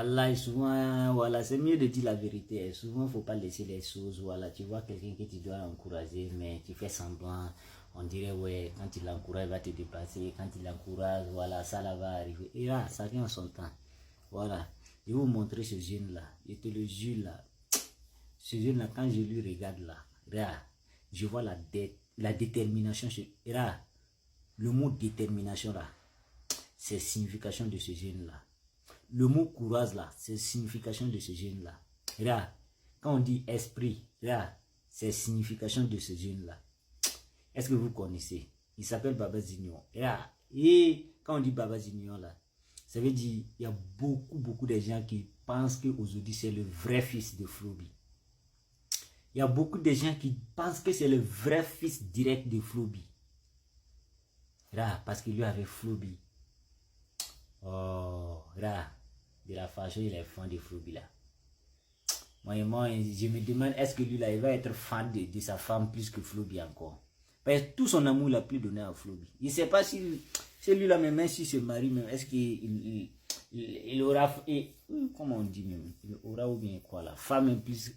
Voilà, souvent, voilà, c'est mieux de dire la vérité. Souvent, il ne faut pas laisser les choses. Voilà, tu vois quelqu'un que tu dois encourager, mais tu fais semblant. On dirait, ouais, quand il l'encourage, il va te dépasser. Quand il l'encourage, voilà, ça là va arriver. Et là, ça vient en son temps. Voilà, je vais vous montrer ce jeune-là. Je te le jure, là. Ce jeune-là, quand je lui regarde là, là je vois la détermination. Là, le mot détermination, là, c'est la signification de ce jeune-là. Le mot courage là, c'est la signification de ce jeune là. Là, quand on dit esprit, là, c'est la signification de ce jeune là. Est-ce que vous connaissez? Il s'appelle Baba Zignon. Là, et quand on dit Baba Zignon là, ça veut dire il y a beaucoup de gens qui pensent qu'aujourd'hui c'est le vrai fils de Flobi. Il y a beaucoup de gens qui pensent que c'est le vrai fils direct de Flobi. Là, parce qu'il lui avait Flobi. Oh, là, de la façon il est fan de Flobi là. Moi, je me demande, est-ce que lui là, il va être fan de sa femme plus que Flobi encore? Parce que tout son amour, il a plus donné à Flobi. Il ne sait pas si lui-là, même s'il se marie, même, est-ce qu'il aura, comment on dit même, il aura ou bien quoi la femme plus,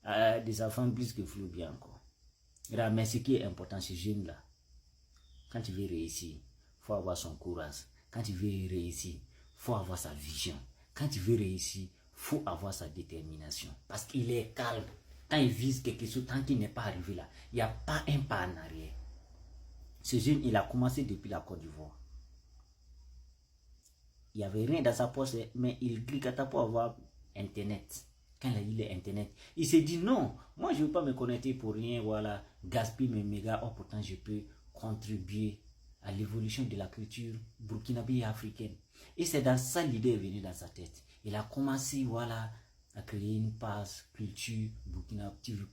de sa femme plus que Flobi encore. Là, mais ce qui est important, ce jeune-là, quand il veut réussir, il faut avoir son courage. Quand il veut réussir, il faut avoir sa vision. Quand il veut réussir, il faut avoir sa détermination. Parce qu'il est calme. Quand il vise quelque chose, tant qu'il n'est pas arrivé là, il n'y a pas un pas en arrière. Ce jeune, il a commencé depuis la Côte d'Ivoire. Il n'y avait rien dans sa poche, mais il grigata pour avoir Internet. Quand il a eu l'Internet, il s'est dit non, moi je ne veux pas me connecter pour rien, voilà, gaspiller mes mégas, oh pourtant je peux contribuer à l'évolution de la culture burkinabé et africaine. Et c'est dans ça l'idée est venue dans sa tête. Il a commencé, voilà, à créer une page culture burkinabé TV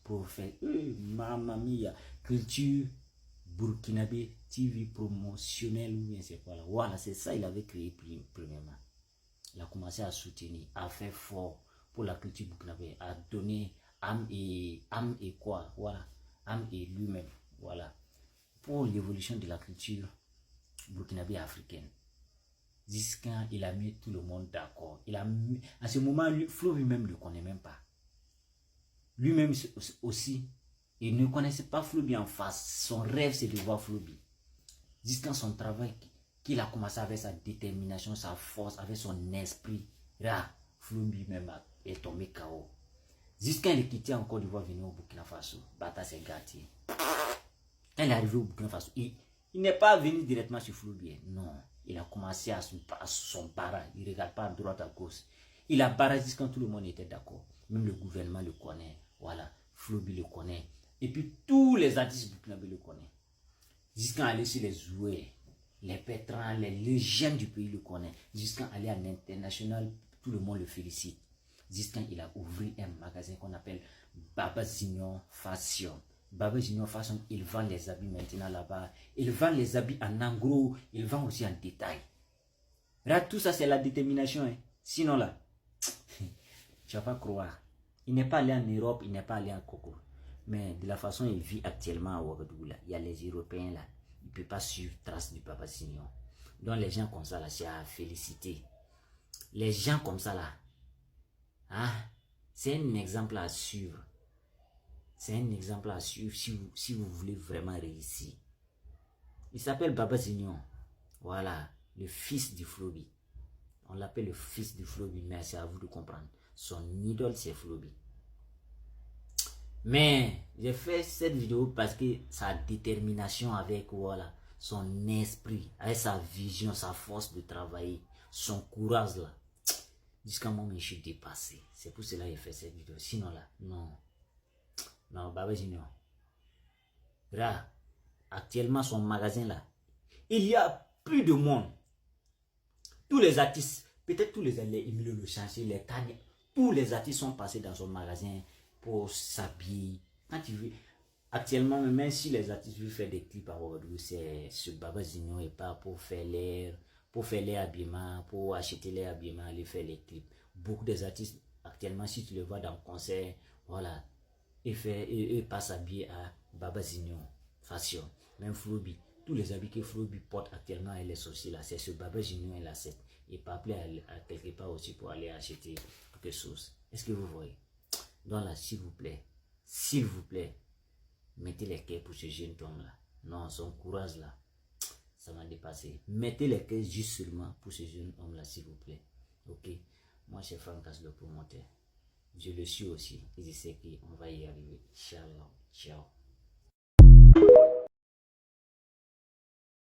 pour faire, mamma mia, culture burkinabé TV promotionnelle ou bien c'est quoi là. Voilà, c'est ça il avait créé premièrement. Il a commencé à soutenir, à faire fort pour la culture burkinabé, à donner âme et quoi, voilà, âme et lui-même, voilà, pour l'évolution de la culture burkinabé africaine. Jusqu'à il a mis tout le monde d'accord. Il a mis, à ce moment, Flo lui-même ne le connaît même pas. Lui-même aussi, il ne connaissait pas Flobi en face. Son rêve, c'est de voir Flobi. Jusqu'à son travail, qu'il a commencé avec sa détermination, sa force, avec son esprit. Là, Flobi même est tombé KO. Jusqu'à il est quitté encore de voir venir au Burkina Faso. Bata s'est gâté. Quand il est arrivé au Burkina Faso, il n'est pas venu directement sur Flobi. Non, il a commencé à son barrage. Il ne regarde pas à droite à gauche. Il a barragé jusqu'à tout le monde était d'accord. Même le gouvernement le connaît. Voilà, Flobi le connaît. Et puis tous les artistes burkinabés le connaissent. Jusqu'à aller sur les joueurs, les pétrins, les légendes du pays le connaissent. Jusqu'à aller à l'international, tout le monde le félicite. Jusqu'à il a ouvert un magasin qu'on appelle Baba Zignon Fashion. Baba Zignon Fashion, il vend les habits maintenant là-bas. Il vend les habits en gros, il vend aussi en détail. Là, tout ça, c'est la détermination. Hein. Sinon là, tu vas pas croire. Il n'est pas allé en Europe, il n'est pas allé en Coco. Mais de la façon il vit actuellement à Ouagadougou, là, il y a les Européens là, ils ne peuvent pas suivre trace du Baba Zignon. Donc les gens comme ça là, c'est à féliciter. Les gens comme ça là, hein, c'est un exemple à suivre. C'est un exemple à suivre si vous voulez vraiment réussir. Il s'appelle Baba Zignon. Voilà, le fils du Flobi. On l'appelle le fils du Flobi, mais c'est à vous de comprendre. Son idole, c'est Flobi. Mais j'ai fait cette vidéo parce que sa détermination avec voilà, son esprit, avec sa vision, sa force de travailler, son courage là, jusqu'à moi je suis dépassé. C'est pour cela que j'ai fait cette vidéo. Sinon là, non. Non, Baba Zignon. Là, actuellement son magasin là, il y a plus de monde. Tous les artistes, peut-être tous les Emilio Le Chancel, les Tania, tous les artistes sont passés dans son magasin pour s'habiller. Quand tu veux, actuellement, même si les artistes veulent faire des clips à Ouagadougou, c'est ce Baba Zignon et pas pour faire les habillements, pour acheter les habillements, aller faire les clips. Beaucoup des artistes, actuellement, si tu les vois dans le concert, voilà, ils passent habillés à Baba Zignon, Fashion, même Flobi. Tous les habits que Flobi porte actuellement et les sorciers là, c'est ce Baba Zignon et la 7. et pas appeler à quelque part aussi pour aller acheter quelque chose. Est-ce que vous voyez? Donc là, s'il vous plaît, mettez les cœurs pour ce jeune homme-là. Non, son courage là, ça m'a dépassé. Mettez les cœurs juste seulement pour ce jeune homme-là, s'il vous plaît. Ok? Moi, c'est Frankas le promoteur. Je le suis aussi. Et je sais qu'on va y arriver. Inch'Allah. Ciao.